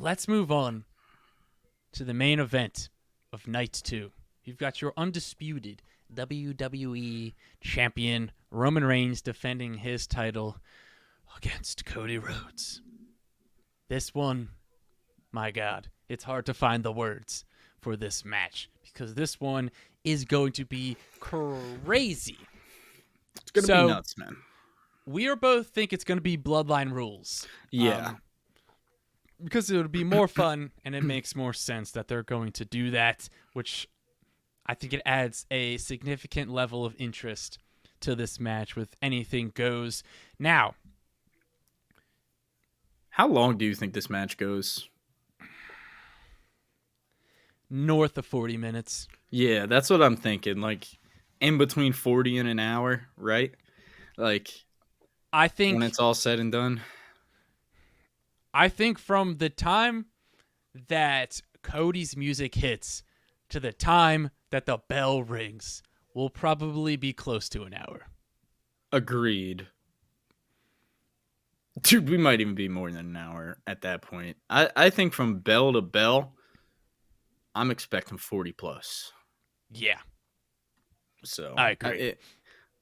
let's move on to the main event of night 2. You've got your undisputed WWE champion Roman Reigns defending his title against Cody Rhodes. This one, my God, it's hard to find the words for this match because this one is going to be crazy. It's going to be nuts, man. We are both think it's going to be Bloodline rules. Yeah. Because it would be more fun and it makes more sense that they're going to do that, which I think it adds a significant level of interest to this match with anything goes. Now, how long do you think this match goes? North of 40 minutes. Yeah, that's what I'm thinking. Like, in between 40 and an hour, right? Like, I think when it's all said and done. I think from the time that Cody's music hits to the time that the bell rings will probably be close to an hour. Agreed. Dude, we might even be more than an hour at that point. I think from bell to bell, I'm expecting 40 plus. Yeah. So I agree.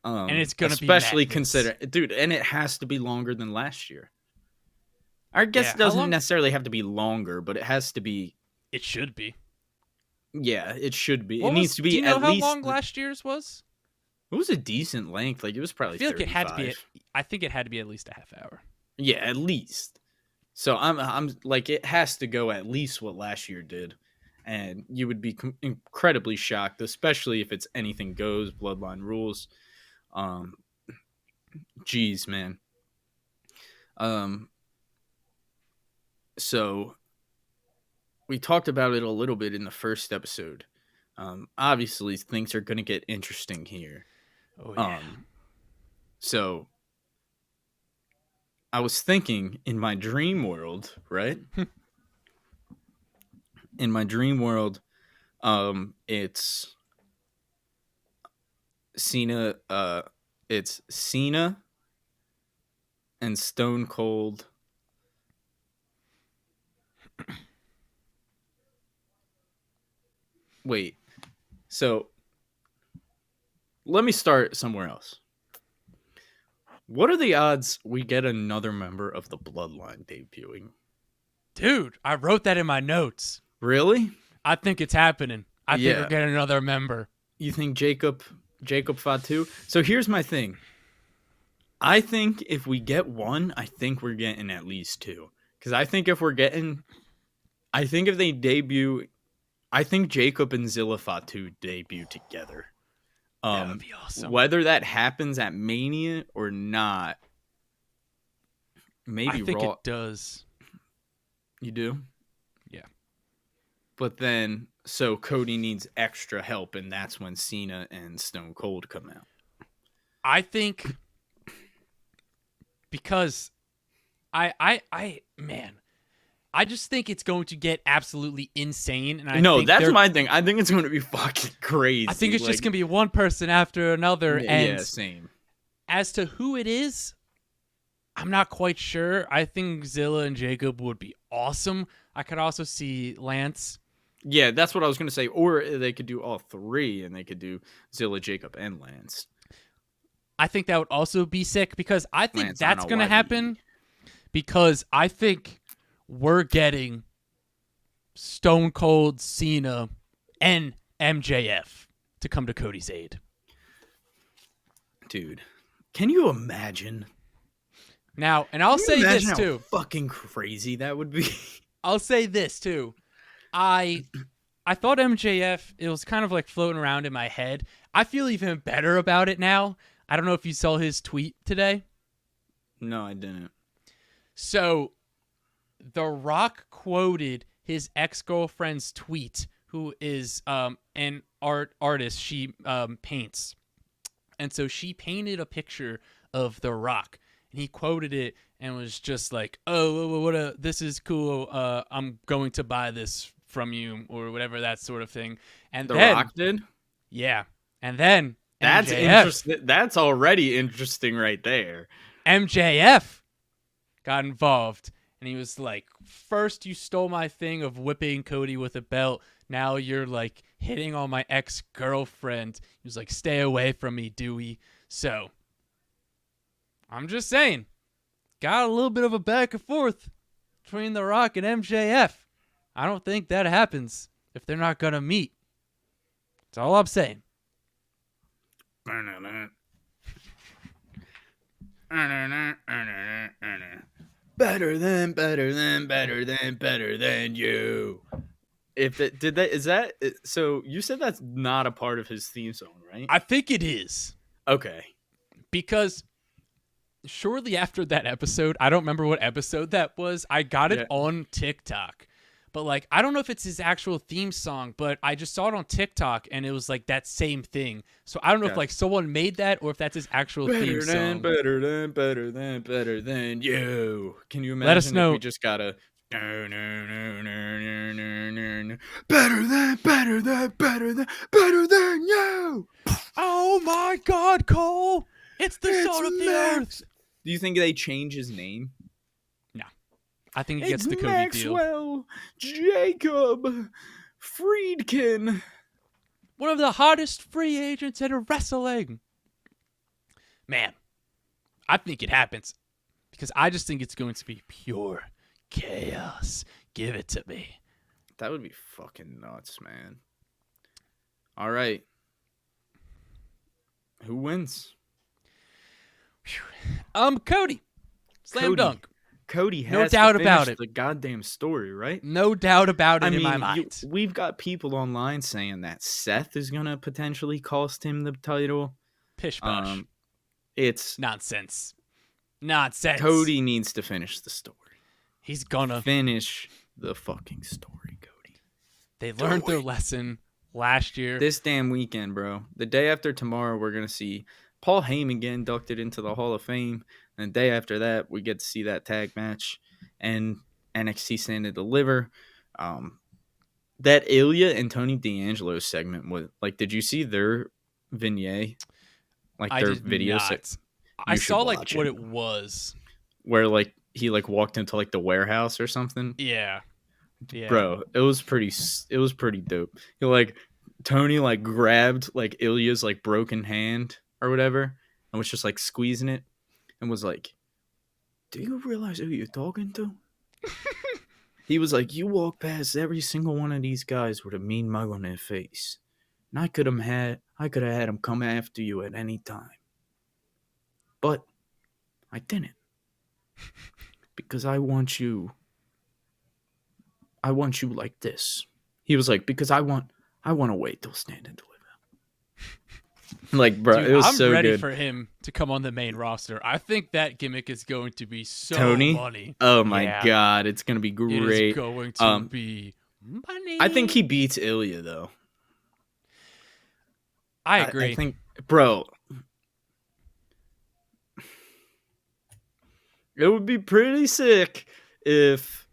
And it's going to be especially consider, dude, and it has to be longer than last year. I guess it doesn't necessarily have to be longer, but it has to be. It should be. Yeah, it should be. It needs to be do you know at how least. long last year's was? It was a decent length. Like, it was probably. I feel 35. like it had to be. I think it had to be at least a half hour. Yeah, at least. So I'm like, it has to go at least what last year did, and you would be incredibly shocked, especially if it's anything goes, Bloodline rules. Geez, man. So we talked about it a little bit in the first episode. Obviously things are going to get interesting here. Oh yeah. So I was thinking in my dream world, right? In my dream world, it's Cena and Stone Cold. Wait. So let me start somewhere else. What are the odds we get another member of the Bloodline debuting? Dude, I wrote that in my notes. Really? I think it's happening. I think we're getting another member. You think Jacob Fatu? So here's my thing. I think if we get one, I think we're getting at least two. Because I think if they debut, I think Jacob and Zilla Fatu debut together. That would be awesome. Whether that happens at Mania or not, maybe I think Raw. it does. You do? Yeah. But then, so Cody needs extra help, and that's when Cena and Stone Cold come out. I think because I just think it's going to get absolutely insane. And that's my thing. I think it's going to be fucking crazy. I think it's just going to be one person after another. Yeah, same. As to who it is, I'm not quite sure. I think Zilla and Jacob would be awesome. I could also see Lance. Yeah, that's what I was going to say. Or they could do all three, and they could do Zilla, Jacob, and Lance. I think that would also be sick because I think Lance, that's going to happen because I think we're getting Stone Cold, Cena, and MJF to come to Cody's aid. Dude, can you imagine? Now, and I'll say this too. How fucking crazy that would be. I'll say this too. I thought MJF, it was kind of like floating around in my head. I feel even better about it now. I don't know if you saw his tweet today. No, I didn't. So, The Rock quoted his ex-girlfriend's tweet, who is an artist. She paints. And so she painted a picture of The Rock. And he quoted it and was just like, oh, this is cool. I'm going to buy this from you or whatever, that sort of thing. And The Rock did? Yeah. And then that's interesting. That's already interesting right there. MJF got involved. And he was like, first you stole my thing of whipping Cody with a belt. Now you're like hitting on my ex-girlfriend. He was like, stay away from me, Dewey. So, I'm just saying, got a little bit of a back and forth between The Rock and MJF. I don't think that happens if they're not going to meet. That's all I'm saying. Better than you. So you said that's not a part of his theme song, right? I think it is. Okay. Because shortly after that episode, I don't remember what episode that was, I got it on TikTok. But like, I don't know if it's his actual theme song, but I just saw it on TikTok and it was like that same thing. So I don't know if like someone made that or if that's his actual theme song. Better than you. Can you imagine Let us know. If we just got a better than you. Oh my God, Cole! It's the salt of the earth. Do you think they change his name? No, I think he gets the Cody Maxwell, Jacob, Friedkin. One of the hottest free agents in wrestling. Man, I think it happens because I just think it's going to be pure chaos. Give it to me. That would be fucking nuts, man. All right. Who wins? Cody. Slam dunk. Cody has no doubt to about finish it. The goddamn story, right? No doubt about it in my mind. We've got people online saying that Seth is gonna potentially cost him the title. Pish posh. It's nonsense. Cody needs to finish the story. He's gonna finish the fucking story, Cody. They learned their lesson last year. This damn weekend, bro. The day after tomorrow, we're gonna see Paul Heyman get inducted into the Hall of Fame. And the day after that, we get to see that tag match and NXT Stand and Deliver. That Ilya and Tony D'Angelo segment was like, did you see their vignette? Like their video set? I saw like what it was. Where like he like walked into like the warehouse or something. Yeah. Bro, it was pretty dope. He like Tony like grabbed like Ilya's like broken hand or whatever and was just like squeezing it. And was like, do you realize who you're talking to? He was like, you walk past every single one of these guys with a mean mug on their face. And I could have had them come after you at any time. But I didn't. Because I want you like this. He was like, because I want to wait till Stand and Deliver. Like, bro, dude, it was I'm so good. I'm ready for him to come on the main roster. I think that gimmick is going to be so Tony? funny. Oh my God, it's going to be great. It is going to be money. I think he beats Ilya, though. I agree. I think, bro, it would be pretty sick if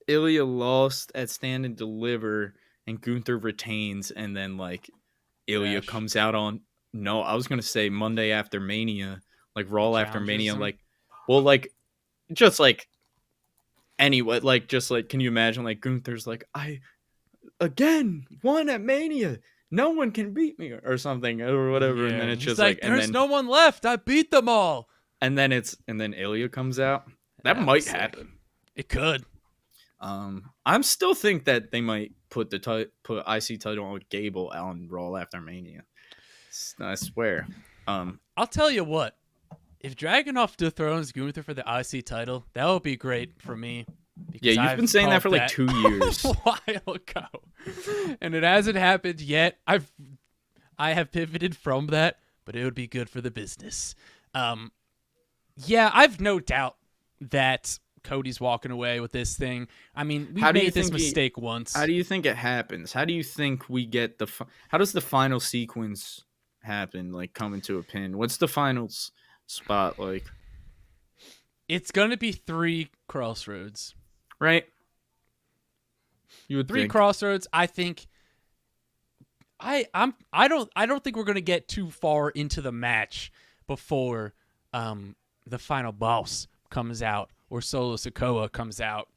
Ilya lost at Stand and Deliver and Gunther retains, and then like Ilya comes out on I was gonna say Monday after Mania, like Raw after Mania, like just like anyway, like just like can you imagine like Gunther's like I again won at Mania, no one can beat me or something or whatever, and then it's just like there's no one left, I beat them all, and then Ilya comes out. That might happen. It could. I'm still think that they might put IC title on Gable on Raw after Mania. I swear. I'll tell you what. If Dragunov dethrones Gunther for the IC title, that would be great for me. Yeah, you've been saying that for like 2 years. A while ago, and it hasn't happened yet. I have pivoted from that, but it would be good for the business. Yeah, I've no doubt that Cody's walking away with this thing. I mean, we made this mistake once. How do you think it happens? How do you think we get how does the final sequence happen? Like coming to a pin? What's the final spot like? It's going to be 3 crossroads. Right? You would 3 think. crossroads. I think I don't think we're going to get too far into the match before the final boss comes out or Solo Sikoa comes out.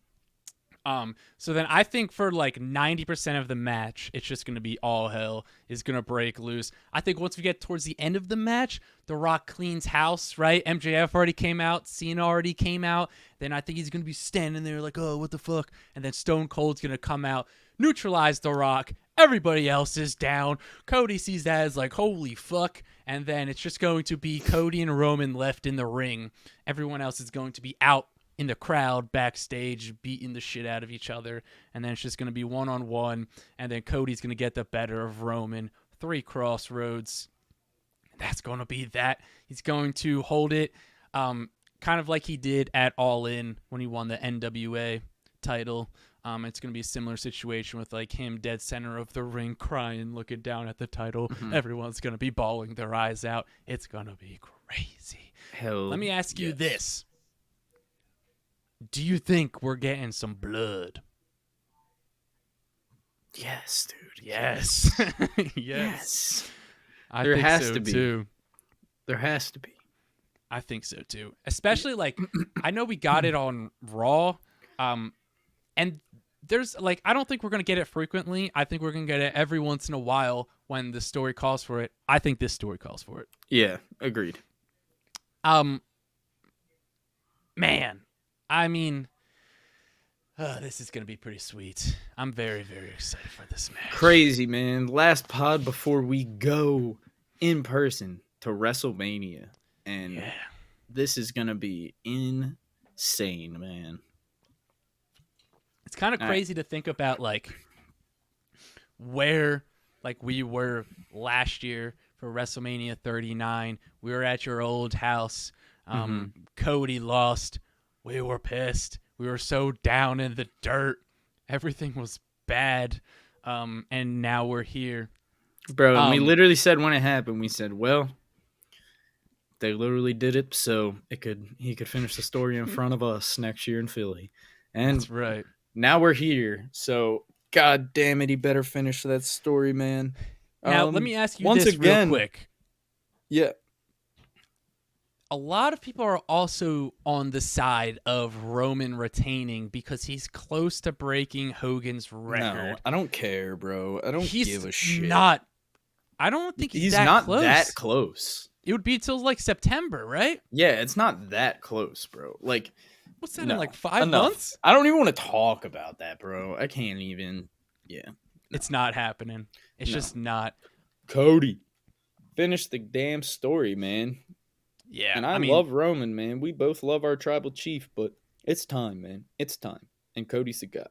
So then I think for like 90% of the match, it's just going to be all hell is going to break loose. I think once we get towards the end of the match, The Rock cleans house, right? MJF already came out. Cena already came out. Then I think he's going to be standing there like, oh, what the fuck? And then Stone Cold's going to come out, neutralize The Rock. Everybody else is down. Cody sees that as like, holy fuck. And then it's just going to be Cody and Roman left in the ring. Everyone else is going to be out in the crowd backstage beating the shit out of each other, and then it's just going to be one-on-one, and then Cody's going to get the better of Roman. 3 crossroads. That's going to be that. He's going to hold it kind of like he did at All In when he won the NWA title. It's going to be a similar situation with like him dead center of the ring crying, looking down at the title. Mm-hmm. Everyone's going to be bawling their eyes out. It's going to be crazy. Let me ask you this. Do you think we're getting some blood? Yes, dude. Yes. Yes. There has to be. Too. There has to be. I think so too. Especially like I know we got it on Raw. And there's like I don't think we're gonna get it frequently. I think we're gonna get it every once in a while when the story calls for it. I think this story calls for it. Yeah, agreed. Man. I mean, this is going to be pretty sweet. I'm very, very excited for this match. Crazy, man. Last pod before we go in person to WrestleMania. And this is going to be insane, man. It's kind of crazy to think about, like, where, like, we were last year for WrestleMania 39. We were at your old house. Cody lost. We were pissed. We were so down in the dirt. Everything was bad. And now we're here. Bro, we literally said when it happened, we said, well, they literally did it so he could finish the story in front of us next year in Philly. And that's right. Now we're here. So, god damn it, he better finish that story, man. Now, let me ask you this real quick. Yeah. A lot of people are also on the side of Roman retaining because he's close to breaking Hogan's record. No, I don't care, bro. I don't give a shit. I don't think he's that not close. That close. It would be till like September, right? Yeah, it's not that close, bro. Like, what's that in like 5 months? I don't even want to talk about that, bro. I can't even. Yeah, it's not happening. It's just not. Cody, finish the damn story, man. Yeah, and I love Roman, man. We both love our tribal chief, but it's time, man. It's time. And Cody's the guy.